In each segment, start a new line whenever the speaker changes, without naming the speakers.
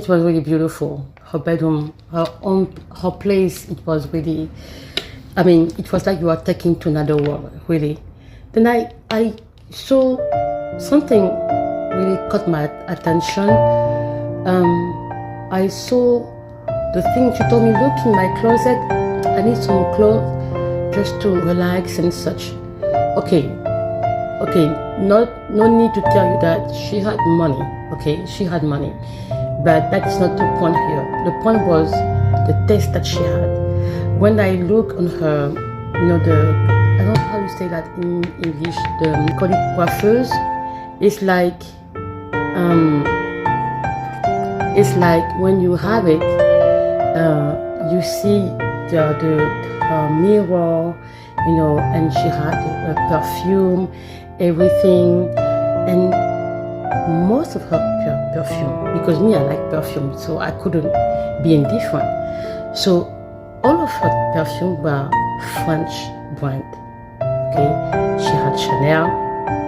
it was really beautiful. Her bedroom, her place, it was really, I mean, it was like you are taking to another world, really. Then I saw something really caught my attention. I saw the thing she told me, look in my closet, I need some clothes just to relax and such. Okay, no need to tell you that she had money, okay, she had money. But that's not the point here. The point was the taste that she had. When I look on her, I don't know how you say that in English, the call it coiffeuse. It's like when you have it, you see the mirror, and she had a perfume, everything, and most of her perfume, because me, I like perfume, so I couldn't be indifferent. So all of her perfume were French brand. Okay, she had Chanel,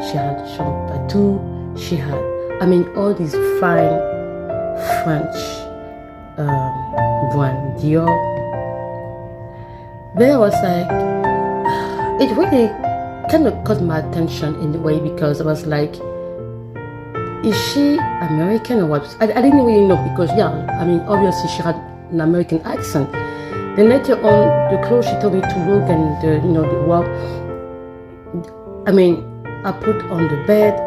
she had Jean Patou, she had, all these fine French brand, Dior. Then I was like, it really kind of caught my attention in a way, because I was like, is she American or what? I didn't really know, because obviously she had an American accent. Then later on, the clothes she told me to look, and the wall, I put on the bed,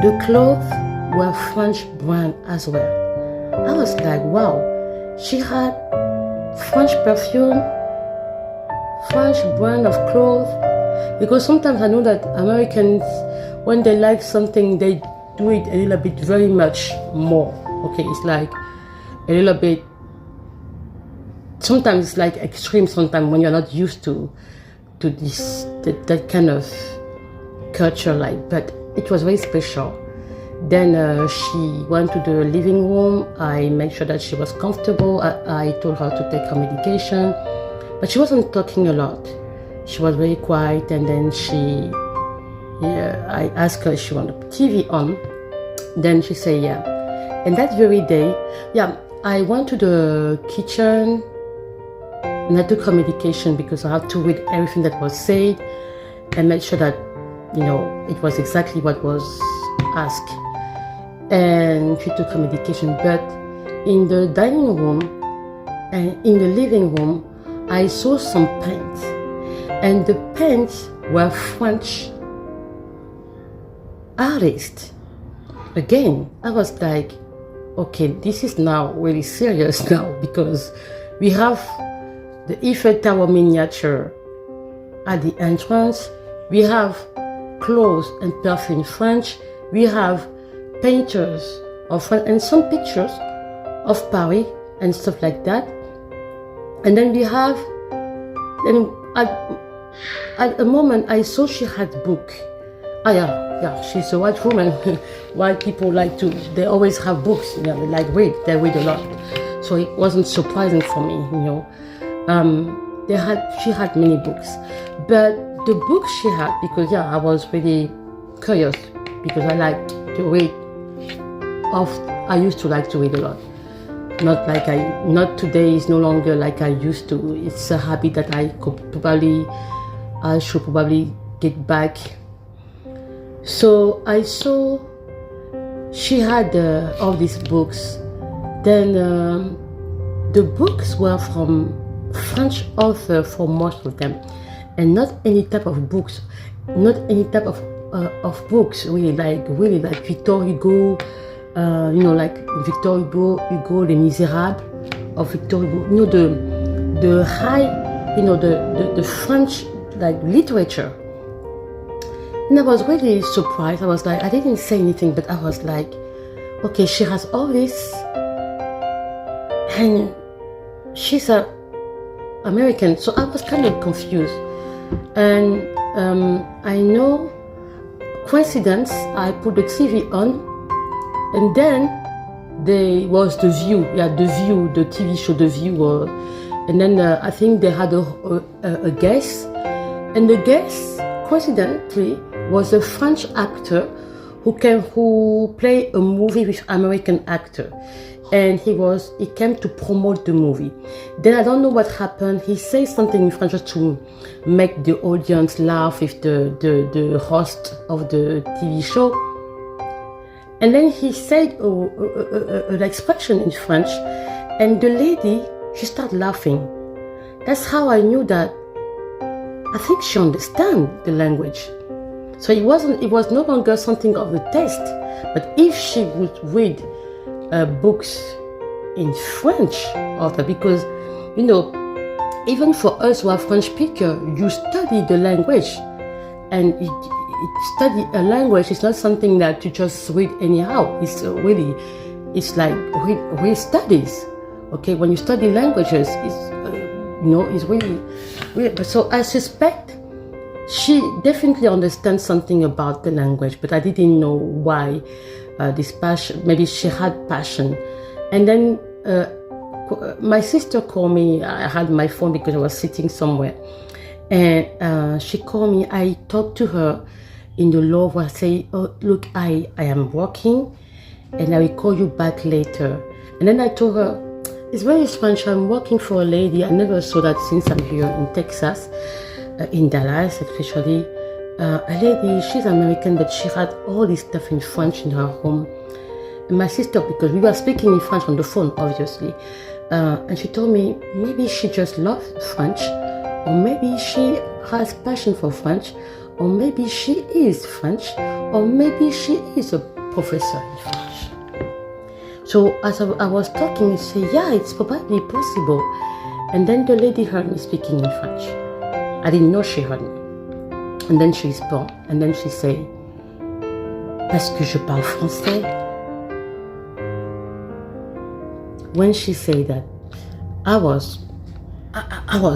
the clothes were French brand as well. I was like, wow, she had French perfume, French brand of clothes, because sometimes I know that Americans, when they like something, they do it a little bit very much more. Okay, it's like a little bit, sometimes it's like extreme, sometimes when you're not used to this, that kind of culture, but it was very special. Then she went to the living room. I made sure that she was comfortable. I told her to take her medication, but she wasn't talking a lot. She was very quiet, and then I asked her if she wanted TV on. Then she said yeah. And that very day, I went to the kitchen and I took her medication, because I had to read everything that was said and make sure that, it was exactly what was asked. And she took her medication. But in the dining room and in the living room, I saw some paints. And the paints were French artists. Again, I was like, okay, this is now really serious now, because we have the Eiffel Tower miniature at the entrance, we have clothes and perfume French, we have painters of French, and some pictures of Paris and stuff like that. And then we have, and at a moment I saw she had book. She's a white woman. White people they always have books, they read a lot. So it wasn't surprising for me, she had many books. But the books she had, because I was really curious, because I like to read. I used to like to read a lot. Not today, is no longer like I used to. It's a habit that I should probably get back. So I saw she had all these books. Then the books were from French author for most of them, and not any type of books, books really like Victor Hugo, like Victor Hugo, Les Miserables of Victor Hugo, the high, the French literature. And I was really surprised. I was like, I didn't say anything, but I was like, okay, she has all this, and she's a American, so I was kind of confused. And I know, coincidence, I put the TV on, and then there was The View. The TV show The View. And then I think they had a guest, and the guest, coincidentally, was a French actor who played a movie with American actor, and he came to promote the movie. Then I don't know what happened. He said something in French just to make the audience laugh with the host of the TV show. And then he said an expression in French, and the lady, she started laughing. That's how I knew that I think she understands the language. So it was no longer something of a test, but if she would read books in French, author, because even for us who are French speaker, you study the language, and study a language is not something that you just read anyhow. It's like real studies. Okay, when you study languages, it's really. So I suspect she definitely understands something about the language, but I didn't know why this passion. Maybe she had passion, and then my sister called me. I had my phone because I was sitting somewhere, and she called me. I talked to her in the low voice. I say, "Oh, look, I am working, and I will call you back later." And then I told her, "It's very strange. I'm working for a lady. I never saw that since I'm here in Texas, in Dallas especially. A lady, she's American, but she had all this stuff in French in her home. And my sister, because we were speaking in French on the phone, obviously, and she told me maybe she just loves French, or maybe she has passion for French, or maybe she is French, or maybe she is a professor in French." So as I was talking, she said, "Yeah, it's probably possible." And then the lady heard me speaking in French. I didn't know she heard me. And then she spoke, and then she said, "Parce que je parle français." When she said that, I was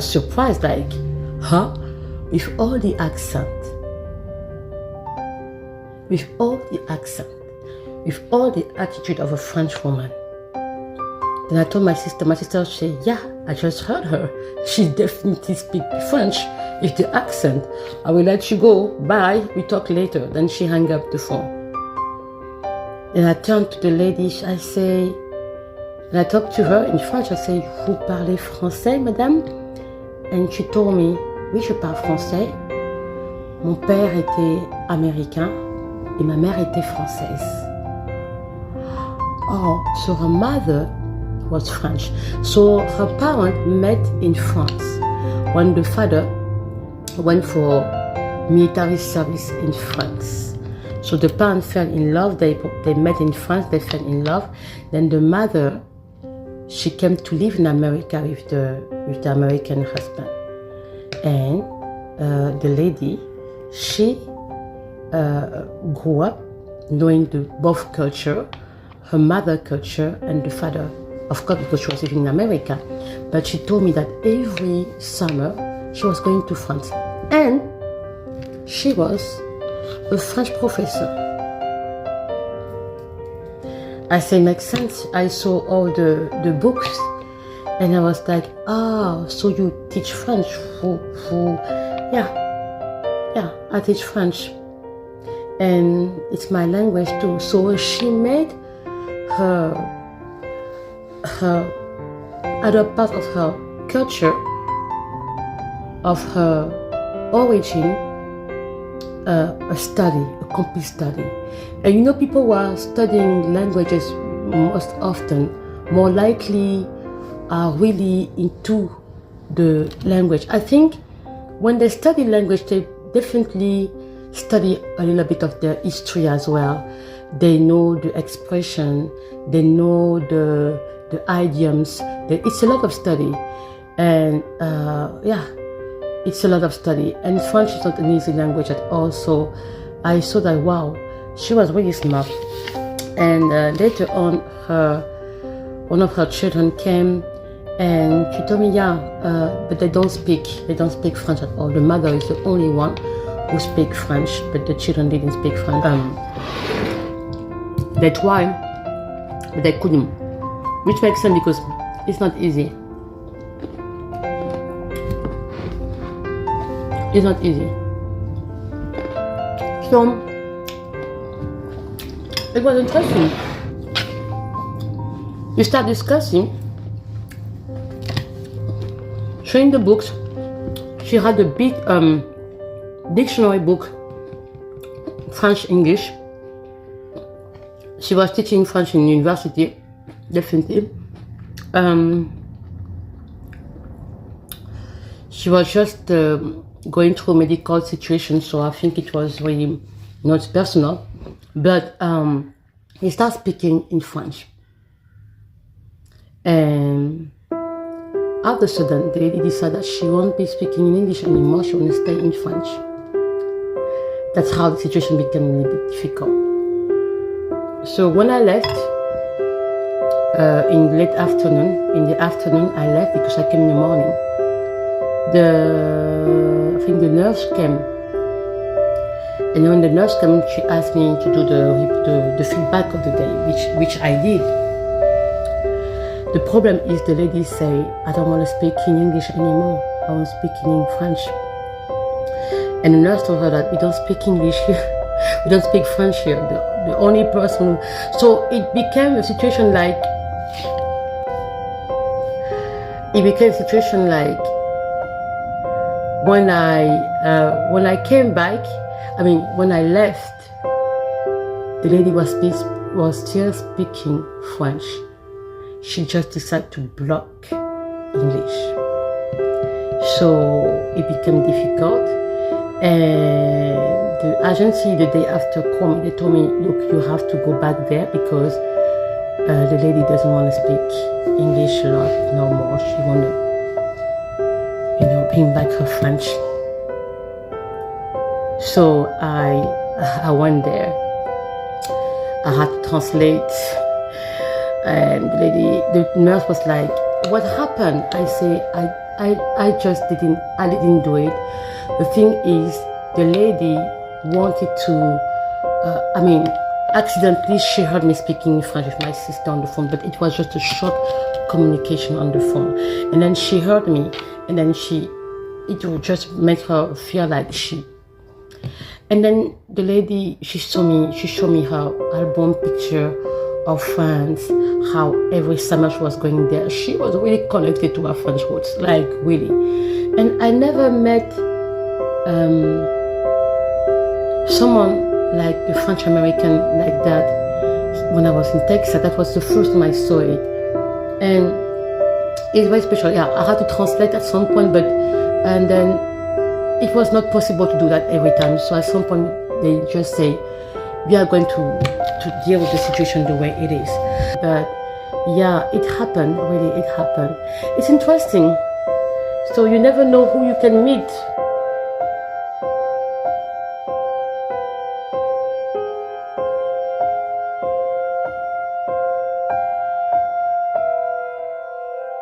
surprised, like, huh? With all the accent, with all the attitude of a French woman. Then I told my sister said, "Yeah, I just heard her. She definitely speaks French with the accent. I will let you go. Bye. We talk later." Then she hung up the phone. And I turned to the lady, I say, and I talked to her in French. I say, "Vous parlez français, madame?" And she told me, "Oui, je parle français. Mon père était américain et ma mère était française." Oh, so her mother was French. So her parents met in France when the father went for military service in France. So the parents fell in love. They met in France. They fell in love. Then the mother, she came to live in America with the American husband, and the lady, she grew up knowing both culture, her mother culture and the father, of course, because she was living in America. But she told me that every summer she was going to France, and she was a French professor. I say, makes sense. I saw all the books, and I was like, so you teach French? Yeah, I teach French, and it's my language too. So she made her other part of her culture, of her origin, a study, a complete study. And people who are studying languages most often, more likely are really into the language. I think when they study language, they definitely study a little bit of their history as well. They know the expression, they know the idioms. It's a lot of study, and it's a lot of study. And French is not an easy language at all. So I saw that, wow, she was really smart. And later on, one of her children came, and she told me, but they don't speak French at all. The mother is the only one who speaks French, but the children didn't speak French. They tried, but they couldn't, which makes sense because it's not easy. It's not easy. So it was interesting. We start discussing. Showing the books. She had a big dictionary book, French English. She was teaching French in university, definitely. She was just going through a medical situation, so I think it was really not personal. But he started speaking in French. And all of a sudden, the lady decided that she won't be speaking in English anymore, she want to stay in French. That's how the situation became a little bit difficult. So when I left, in the afternoon I left because I came in the morning. I think the nurse came. And when the nurse came, she asked me to do the feedback of the day, which I did. The problem is the lady say, I don't want to speak in English anymore. I want to speak in French. And the nurse told her that we don't speak English here. We don't speak French here. The only person. So it became a situation like. When I came back, when I left, the lady was still speaking French. She just decided to block English. So it became difficult. And the agency, the day after called me, they told me, look, you have to go back there because the lady doesn't want to speak English a lot no more. She want to, bring back her French. So I went there. I had to translate. And the nurse was like, what happened? I say, I didn't do it. The thing is, the lady wanted to, accidentally she heard me speaking in French with my sister on the phone, but it was just a short communication on the phone. And then she heard me, and then it would just make her feel like and then the lady, she showed me her album picture of France, how every summer she was going there. She was really connected to her French roots, like really. And I never met someone like a French American like that when I was in Texas. That was the first time I saw it. And it's very special. Yeah, I had to translate at some point, and then it was not possible to do that every time. So at some point they just say, we are going to deal with the situation the way it is. But yeah, it happened, really, it happened. It's interesting. So you never know who you can meet